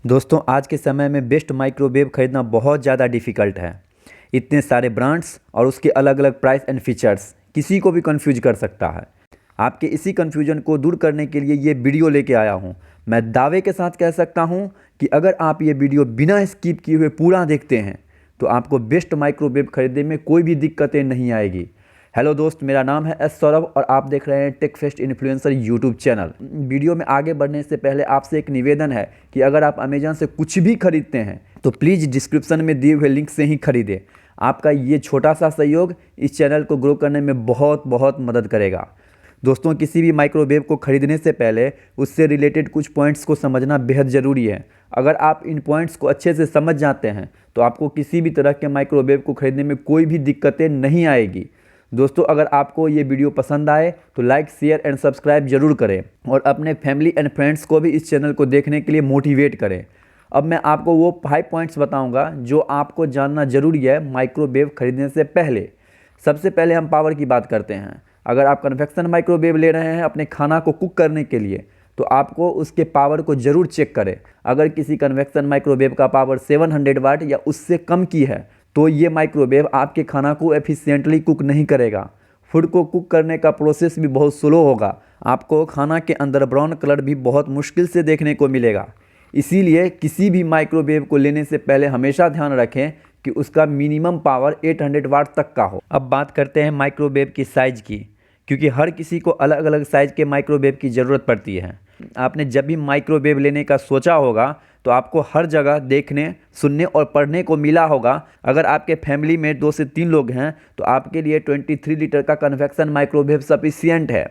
दोस्तों आज के समय में बेस्ट माइक्रोवेव खरीदना बहुत ज़्यादा डिफ़िकल्ट है। इतने सारे ब्रांड्स और उसके अलग अलग प्राइस एंड फीचर्स किसी को भी कंफ्यूज कर सकता है। आपके इसी कंफ्यूजन को दूर करने के लिए ये वीडियो लेके आया हूँ। मैं दावे के साथ कह सकता हूँ कि अगर आप ये वीडियो बिना स्किप किए हुए पूरा देखते हैं तो आपको बेस्ट माइक्रोवेव खरीदने में कोई भी दिक्कतें नहीं आएगी। हेलो दोस्त, मेरा नाम है एस सौरभ और आप देख रहे हैं tech fest influencer YouTube channel. Video में आगे बढ़ने से पहले आपसे एक निवेदन है कि अगर आप अमेजन से कुछ भी खरीदते हैं तो प्लीज़ डिस्क्रिप्शन में दिए हुए लिंक से ही खरीदें। आपका ये छोटा सा सहयोग इस चैनल को ग्रो करने में बहुत बहुत मदद करेगा। दोस्तों, किसी भी माइक्रोवेव को खरीदने से पहले उससे रिलेटेड कुछ पॉइंट्स को समझना बेहद ज़रूरी है। अगर आप इन पॉइंट्स को अच्छे से समझ जाते हैं तो आपको किसी भी तरह के माइक्रोवेव को खरीदने में कोई भी दिक्कतें नहीं आएगी। दोस्तों, अगर आपको ये वीडियो पसंद आए तो लाइक, शेयर एंड सब्सक्राइब जरूर करें और अपने फैमिली एंड फ्रेंड्स को भी इस चैनल को देखने के लिए मोटिवेट करें। अब मैं आपको वो 5 पॉइंट्स बताऊंगा जो आपको जानना जरूरी है माइक्रोवेव खरीदने से पहले। सबसे पहले हम पावर की बात करते हैं। अगर आप कन्वेक्शन माइक्रोवेव ले रहे हैं अपने खाना को कुक करने के लिए तो आपको उसके पावर को ज़रूर चेक करें। अगर किसी कन्वेक्शन माइक्रोवेव का पावर 700 वाट या उससे कम की है तो ये माइक्रोवेव आपके खाना को एफिशिएंटली कुक नहीं करेगा। फूड को कुक करने का प्रोसेस भी बहुत स्लो होगा। आपको खाना के अंदर ब्राउन कलर भी बहुत मुश्किल से देखने को मिलेगा। इसीलिए किसी भी माइक्रोवेव को लेने से पहले हमेशा ध्यान रखें कि उसका मिनिमम पावर 800 वाट तक का हो। अब बात करते हैं माइक्रोवेव की साइज़ की, क्योंकि हर किसी को अलग अलग साइज़ के माइक्रोवेव की ज़रूरत पड़ती है। आपने जब भी माइक्रोवेव लेने का सोचा होगा तो आपको हर जगह देखने, सुनने और पढ़ने को मिला होगा। अगर आपके फैमिली में 2 से 3 लोग हैं तो आपके लिए 23 लीटर का कन्वेक्शन माइक्रोवेव सफिशिएंट है।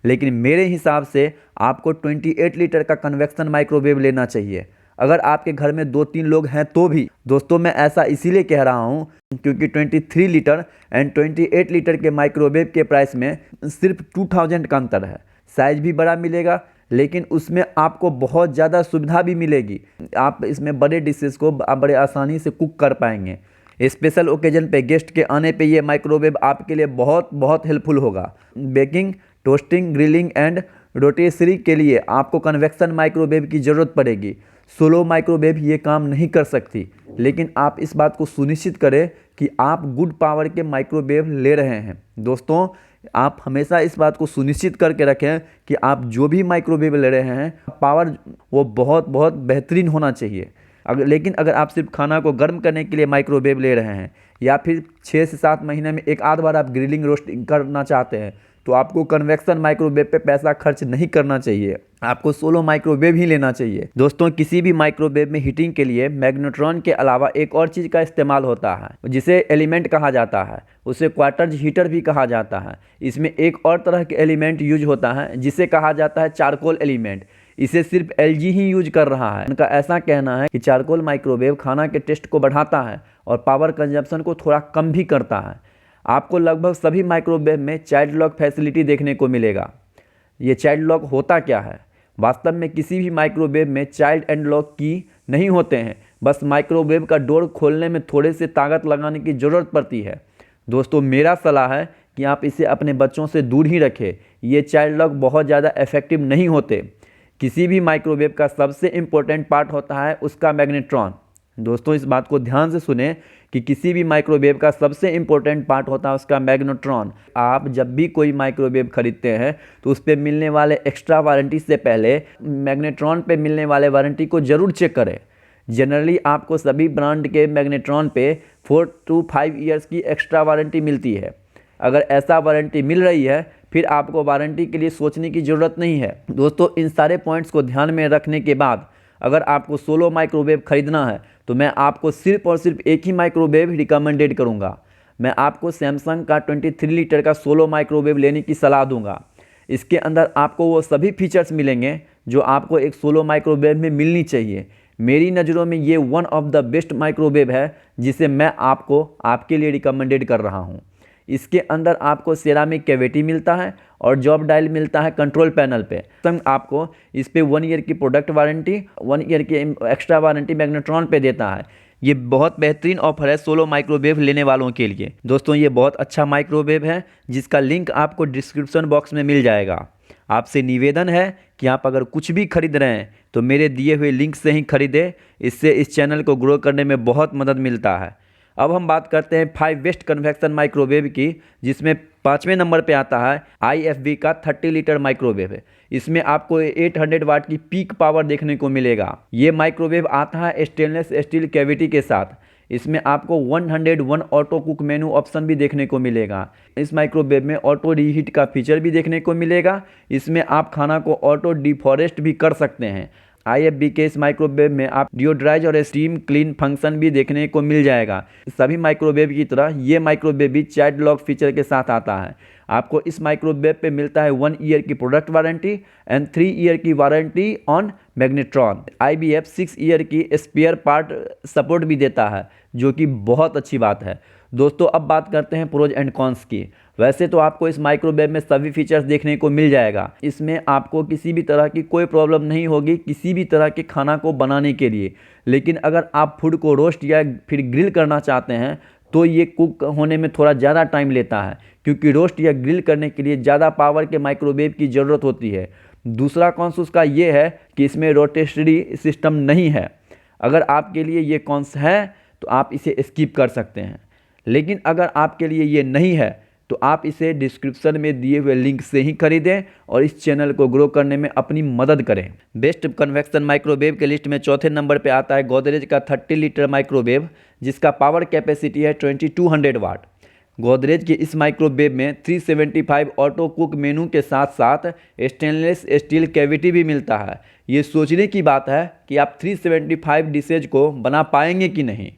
लेकिन मेरे हिसाब से आपको 28 लीटर का कन्वेक्शन माइक्रोवेव लेना चाहिए। अगर आपके घर में 2-3 लोग हैं तो भी। दोस्तों, मैं ऐसा इसीलिए कह रहा हूँ क्योंकि 23 लीटर एंड 28 लीटर के माइक्रोवेव के प्राइस में सिर्फ 2000 का अंतर है। साइज भी बड़ा मिलेगा लेकिन उसमें आपको बहुत ज़्यादा सुविधा भी मिलेगी। आप इसमें बड़े डिशेस को आप बड़े आसानी से कुक कर पाएंगे। स्पेशल ओकेजन पे गेस्ट के आने पे ये माइक्रोवेव आपके लिए बहुत बहुत हेल्पफुल होगा। Baking, toasting, grilling and rotisserie के लिए आपको कन्वेक्शन माइक्रोवेव की ज़रूरत पड़ेगी। सोलो माइक्रोवेव ये काम नहीं कर सकती, लेकिन आप इस बात को सुनिश्चित करें कि आप गुड पावर के माइक्रोवेव ले रहे हैं। दोस्तों, आप हमेशा इस बात को सुनिश्चित करके रखें कि आप जो भी माइक्रोवेव ले रहे हैं पावर वो बहुत बहुत बेहतरीन होना चाहिए। लेकिन अगर आप सिर्फ खाना को गर्म करने के लिए माइक्रोवेव ले रहे हैं या फिर 6 से 7 महीने में एक आध बार आप ग्रिलिंग रोस्टिंग करना चाहते हैं तो आपको कन्वेक्शन माइक्रोवेव पे पैसा खर्च नहीं करना चाहिए। आपको सोलो माइक्रोवेव ही लेना चाहिए। दोस्तों, किसी भी माइक्रोवेव में हीटिंग के लिए मैग्नेट्रॉन के अलावा एक और चीज़ का इस्तेमाल होता है जिसे एलिमेंट कहा जाता है। उसे क्वार्टर हीटर भी कहा जाता है। इसमें एक और तरह के एलिमेंट यूज होता है जिसे कहा जाता है चारकोल एलिमेंट। इसे सिर्फ एलजी ही यूज कर रहा है। उनका ऐसा कहना है कि चारकोल माइक्रोवेव खाना के टेस्ट को बढ़ाता है और पावर कंजप्शन को थोड़ा कम भी करता है। आपको लगभग सभी माइक्रोवेव में चाइल्ड लॉक फैसिलिटी देखने को मिलेगा। ये चाइल्ड लॉक होता क्या है? वास्तव में किसी भी माइक्रोवेव में चाइल्ड एंड लॉक की नहीं होते हैं। बस माइक्रोवेव का डोर खोलने में थोड़े से ताकत लगाने की ज़रूरत पड़ती है। दोस्तों, मेरा सलाह है कि आप इसे अपने बच्चों से दूर ही रखें। ये चाइल्ड लॉक बहुत ज़्यादा इफेक्टिव नहीं होते। किसी भी माइक्रोवेव का सबसे इम्पोर्टेंट पार्ट होता है उसका मैग्नेट्रॉन। दोस्तों, इस बात को ध्यान से सुने कि किसी भी माइक्रोवेव का सबसे इम्पोर्टेंट पार्ट होता है उसका मैग्नेट्रॉन। आप जब भी कोई माइक्रोवेव खरीदते हैं तो उस पर मिलने वाले एक्स्ट्रा वारंटी से पहले मैग्नेट्रॉन पे मिलने वाले वारंटी को ज़रूर चेक करें। जनरली आपको सभी ब्रांड के मैग्नेट्रॉन पे 4 to 5 ईयर्स की एक्स्ट्रा वारंटी मिलती है। अगर ऐसा वारंटी मिल रही है फिर आपको वारंटी के लिए सोचने की ज़रूरत नहीं है। दोस्तों, इन सारे पॉइंट्स को ध्यान में रखने के बाद अगर आपको सोलो माइक्रोवेव खरीदना है तो मैं आपको सिर्फ और सिर्फ एक ही माइक्रोवेव रिकमेंडेड करूंगा। मैं आपको सैमसंग का 23 लीटर का सोलो माइक्रोवेव लेने की सलाह दूंगा। इसके अंदर आपको वो सभी फीचर्स मिलेंगे जो आपको एक सोलो माइक्रोवेव में मिलनी चाहिए। मेरी नज़रों में ये one of the best microwave है जिसे मैं आपको आपके लिए रिकमेंडेड कर रहा हूँ। इसके अंदर आपको सेरामिक कैविटी मिलता है और जॉब डायल मिलता है कंट्रोल पैनल पे। संग आपको इस पे 1 ईयर की प्रोडक्ट वारंटी, 1 ईयर की एक्स्ट्रा वारंटी मैग्नेट्रॉन पे देता है। ये बहुत बेहतरीन ऑफर है सोलो माइक्रोवेव लेने वालों के लिए। दोस्तों, ये बहुत अच्छा माइक्रोवेव है जिसका लिंक आपको डिस्क्रिप्शन बॉक्स में मिल जाएगा। आपसे निवेदन है कि आप अगर कुछ भी खरीद रहे हैं तो मेरे दिए हुए लिंक से ही खरीदें, इससे इस चैनल को ग्रो करने में बहुत मदद मिलता है। अब हम बात करते हैं 5 बेस्ट कन्वेक्शन माइक्रोवेव की, जिसमें 5वें नंबर पे आता है IFB का 30 लीटर माइक्रोवेव है। इसमें आपको 800 वाट की पीक पावर देखने को मिलेगा। ये माइक्रोवेव आता है स्टेनलेस स्टील कैविटी के साथ। इसमें आपको 101 ऑटो कुक मेनू ऑप्शन भी देखने को मिलेगा। इस माइक्रोवेव में ऑटो रीहीट का फीचर भी देखने को मिलेगा। इसमें आप खाना को ऑटो डिफॉरेस्ट भी कर सकते हैं। IFB के इस माइक्रोवेव में आप डिओड्राइज और स्टीम क्लीन फंक्शन भी देखने को मिल जाएगा। सभी माइक्रोवेव की तरह ये माइक्रोवेव भी चाइल्ड लॉक फीचर के साथ आता है। आपको इस माइक्रोवेव पे मिलता है 1 ईयर की प्रोडक्ट वारंटी एंड 3 ईयर की warranty on magnetron. IBF 6 year की स्पेयर पार्ट सपोर्ट भी देता है, जो कि बहुत अच्छी बात है। दोस्तों, अब बात करते हैं प्रोज एंड कॉन्स की। वैसे तो आपको इस माइक्रोवेव में सभी फीचर्स देखने को मिल जाएगा। इसमें आपको किसी भी तरह की कोई प्रॉब्लम नहीं होगी किसी भी तरह के खाना को बनाने के लिए। लेकिन अगर आप फूड को रोस्ट या फिर ग्रिल करना चाहते हैं तो ये कुक होने में थोड़ा ज़्यादा टाइम लेता है, क्योंकि रोस्ट या ग्रिल करने के लिए ज़्यादा पावर के माइक्रोवेव की ज़रूरत होती है। दूसरा कॉन्स उसका ये है कि इसमें रोटेशरी सिस्टम नहीं है। अगर आपके लिए ये कॉन्स है तो आप इसे स्किप कर सकते हैं। लेकिन अगर आपके लिए ये नहीं है तो आप इसे डिस्क्रिप्शन में दिए हुए लिंक से ही खरीदें और इस चैनल को ग्रो करने में अपनी मदद करें। बेस्ट कन्वेक्शन माइक्रोवेव के लिस्ट में चौथे नंबर पे आता है गोदरेज का 30 लीटर माइक्रोवेव, जिसका पावर कैपेसिटी है 2200 वाट। गोदरेज के इस माइक्रोवेव में 375 ऑटो कुक मेनू के साथ साथ स्टेनलेस स्टील कैविटी भी मिलता है। ये सोचने की बात है कि आप 375 डिशेज को बना पाएंगे कि नहीं।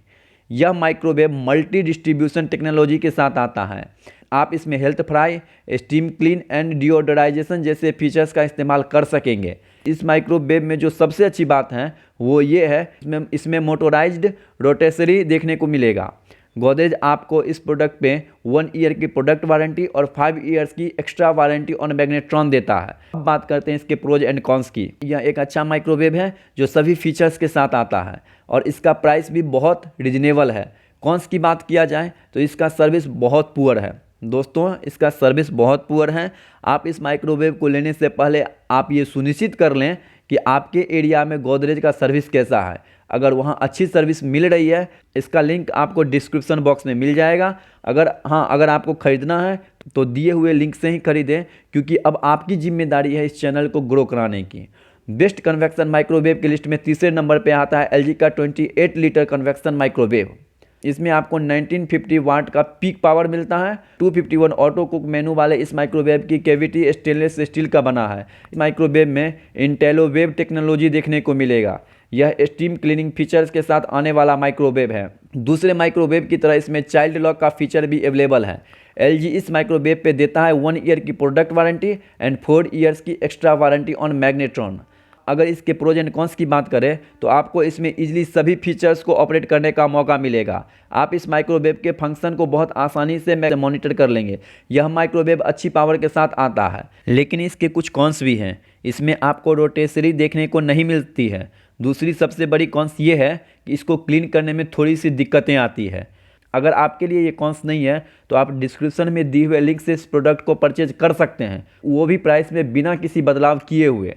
यह माइक्रोवेव मल्टी डिस्ट्रीब्यूशन टेक्नोलॉजी के साथ आता है। आप इसमें health fry, steam clean and deodorisation जैसे फीचर्स का इस्तेमाल कर सकेंगे। इस माइक्रोवेव में जो सबसे अच्छी बात है वो ये है इसमें मोटोराइज्ड रोटेसरी देखने को मिलेगा। गोदरेज आपको इस प्रोडक्ट पे 1 ईयर की प्रोडक्ट वारंटी और 5 ईयर्स की एक्स्ट्रा वारंटी ऑन मैग्नेट्रॉन देता है। अब बात करते हैं इसके प्रोज एंड कॉन्स की। यह एक अच्छा माइक्रोवेव है जो सभी फीचर्स के साथ आता है और इसका प्राइस भी बहुत रिजनेबल है। कॉन्स की बात किया जाए तो इसका सर्विस बहुत पुअर है। दोस्तों, इसका सर्विस बहुत पुअर है। आप इस माइक्रोवेव को लेने से पहले आप ये सुनिश्चित कर लें कि आपके एरिया में गोदरेज का सर्विस कैसा है। अगर वहाँ अच्छी सर्विस मिल रही है, इसका लिंक आपको डिस्क्रिप्शन बॉक्स में मिल जाएगा। अगर आपको ख़रीदना है तो दिए हुए लिंक से ही खरीदें, क्योंकि अब आपकी जिम्मेदारी है इस चैनल को ग्रो कराने की। बेस्ट कन्वेक्शन माइक्रोवेव की लिस्ट में तीसरे नंबर पे आता है LG का 28 लीटर कन्वेक्शन माइक्रोवेव। इसमें आपको 1950 वाट का पीक पावर मिलता है। 251 ऑटो कुक मेनू वाले इस माइक्रोवेव की कैविटी स्टेनलेस स्टील का बना है। इस माइक्रोवेव में इंटेलोवेव टेक्नोलॉजी देखने को मिलेगा। यह स्टीम क्लीनिंग फीचर्स के साथ आने वाला माइक्रोवेव है। दूसरे माइक्रोवेव की तरह इसमें चाइल्ड लॉक का फीचर भी अवेलेबल है। LG इस माइक्रोवेव पे देता है 1 ईयर की प्रोडक्ट वारंटी एंड 4 ईयर्स की एक्स्ट्रा वारंटी ऑन मैग्नेट्रॉन। अगर इसके प्रोज एंड कॉन्स की बात करें तो आपको इसमें इजीली सभी फीचर्स को ऑपरेट करने का मौका मिलेगा। आप इस माइक्रोवेव के फंक्शन को बहुत आसानी से मॉनिटर कर लेंगे। यह माइक्रोवेव अच्छी पावर के साथ आता है, लेकिन इसके कुछ कॉन्स भी हैं। इसमें आपको रोटेसरी देखने को नहीं मिलती है। दूसरी सबसे बड़ी कॉन्स ये है कि इसको क्लीन करने में थोड़ी सी दिक्कतें आती है। अगर आपके लिए ये कॉन्स नहीं है तो आप डिस्क्रिप्शन में दिए हुए लिंक से इस प्रोडक्ट को परचेज कर सकते हैं, वो भी प्राइस में बिना किसी बदलाव किए हुए।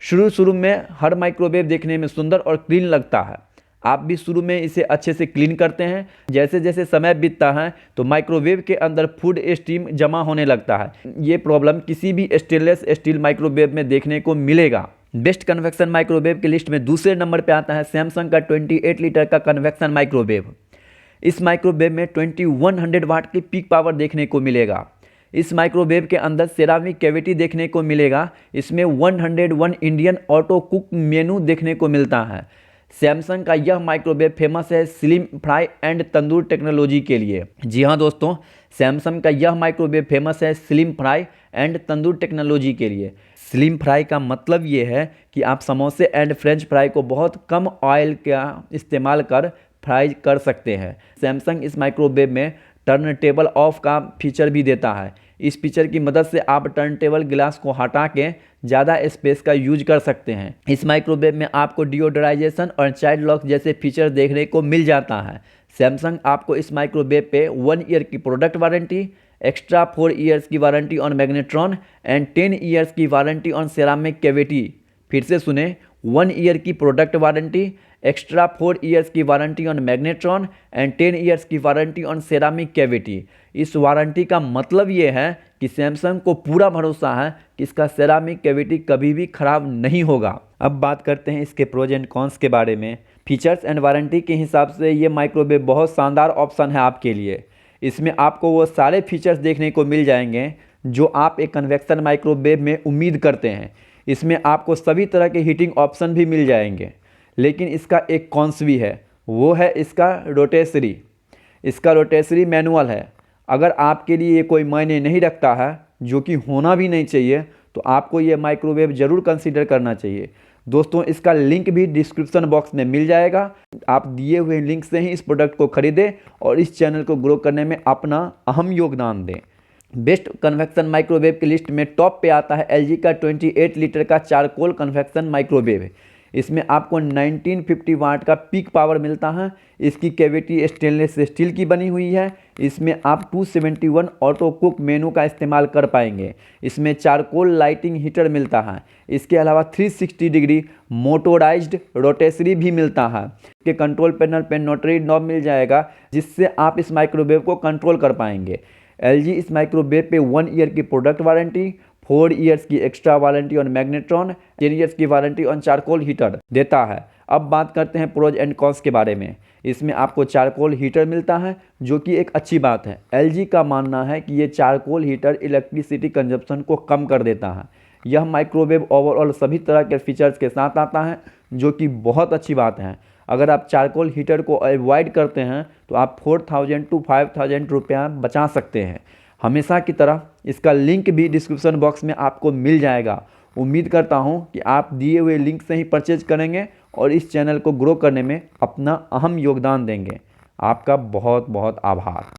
शुरू में हर माइक्रोवेव देखने में सुंदर और क्लीन लगता है। आप भी शुरू में इसे अच्छे से क्लीन करते हैं। जैसे जैसे समय बीतता है तो माइक्रोवेव के अंदर फूड स्टीम जमा होने लगता है। ये प्रॉब्लम किसी भी स्टेनलेस स्टील माइक्रोवेव में देखने को मिलेगा। बेस्ट कन्वेक्शन माइक्रोवेव की लिस्ट में दूसरे नंबर पर आता है सैमसंग का 28 लीटर का कन्वेक्शन माइक्रोवेव। इस माइक्रोवेव में 2100 वाट की पीक पावर देखने को मिलेगा। इस माइक्रोवेव के अंदर सेरामिक कैविटी देखने को मिलेगा। इसमें 101 इंडियन ऑटो कुक मेनू देखने को मिलता है। सैमसंग का यह माइक्रोवेव फेमस है slim fry and tandoor technology के लिए। जी हाँ दोस्तों, सैमसंग का यह माइक्रोवेव फेमस है slim fry and tandoor technology के लिए। स्लिम फ्राई का मतलब ये है कि आप समोसे एंड फ्रेंच फ्राई को बहुत कम ऑयल का इस्तेमाल कर फ्राई कर सकते हैं। सैमसंग इस माइक्रोवेव में टर्न टेबल ऑफ का फीचर भी देता है। इस फीचर की मदद से आप टर्न टेबल गिलास को हटा के ज़्यादा स्पेस का यूज कर सकते हैं। इस माइक्रोवेव में आपको डिओडराइजेशन और चाइल्ड लॉक जैसे फीचर देखने को मिल जाता है। सैमसंग आपको इस माइक्रोवेव पे 1 ईयर की प्रोडक्ट वारंटी एक्स्ट्रा 4 ईयर्स की warranty on magnetron and 10 years की वारंटी ऑन सेरामिक कैविटी। फिर से सुने, 1 ईयर की प्रोडक्ट वारंटी, एक्स्ट्रा 4 ईयर्स की warranty on magnetron and 10 years की वारंटी ऑन सेरामिक कैविटी। इस वारंटी का मतलब ये है कि सैमसंग को पूरा भरोसा है कि इसका सेरामिक कैविटी कभी भी खराब नहीं होगा। अब बात करते हैं इसके प्रोज एंड कॉन्स के बारे में। फीचर्स एंड वारंटी के हिसाब से ये माइक्रोवेव बहुत शानदार ऑप्शन है आपके लिए। इसमें आपको वो सारे फीचर्स देखने को मिल जाएंगे जो आप एक कन्वेक्शन माइक्रोवेव में उम्मीद करते हैं। इसमें आपको सभी तरह के हीटिंग ऑप्शन भी मिल जाएंगे, लेकिन इसका एक कॉन्स भी है, वो है इसका रोटेसरी। इसका रोटेसरी मैनुअल है। अगर आपके लिए ये कोई मायने नहीं रखता है, जो कि होना भी नहीं चाहिए, तो आपको ये माइक्रोवेव ज़रूर कंसीडर करना चाहिए। दोस्तों, इसका लिंक भी डिस्क्रिप्शन बॉक्स में मिल जाएगा। आप दिए हुए लिंक से ही इस प्रोडक्ट को खरीदें और इस चैनल को ग्रो करने में अपना अहम योगदान दें। बेस्ट कन्वेक्शन माइक्रोवेव की लिस्ट में टॉप पे आता है LG का 28 लीटर का चारकोल कन्वेक्शन माइक्रोवेव। इसमें आपको 1950 वाट का पीक पावर मिलता है। इसकी कैविटी स्टेनलेस स्टील की बनी हुई है। इसमें आप 271 ऑटो कुक मेनू का इस्तेमाल कर पाएंगे। इसमें चारकोल लाइटिंग हीटर मिलता है। इसके अलावा 360 डिग्री मोटोराइज्ड रोटेसरी भी मिलता है। इसके कंट्रोल पैनल पर नोटरी नॉब मिल जाएगा, जिससे आप इस माइक्रोवेव को कंट्रोल कर पाएंगे। LG इस माइक्रोवेव पे 1 ईयर की प्रोडक्ट वारंटी, 4 ईयर्स की extra warranty on magnetron, 10 years की वारंटी ऑन चारकोल हीटर देता है। अब बात करते हैं प्रोज एंड कॉन्स के बारे में। इसमें आपको चारकोल हीटर मिलता है, जो कि एक अच्छी बात है। LG का मानना है कि ये चारकोल हीटर इलेक्ट्रिसिटी कंजप्शन को कम कर देता है। यह माइक्रोवेव ओवरऑल सभी तरह के फीचर्स के साथ आता है, जो कि बहुत अच्छी बात है। अगर आप चारकोल हीटर को अवॉइड करते हैं तो आप 4000 to 5000 रुपया बचा सकते हैं। हमेशा की तरह इसका लिंक भी डिस्क्रिप्शन बॉक्स में आपको मिल जाएगा। उम्मीद करता हूं कि आप दिए हुए लिंक से ही परचेज करेंगे और इस चैनल को ग्रो करने में अपना अहम योगदान देंगे। आपका बहुत बहुत आभार।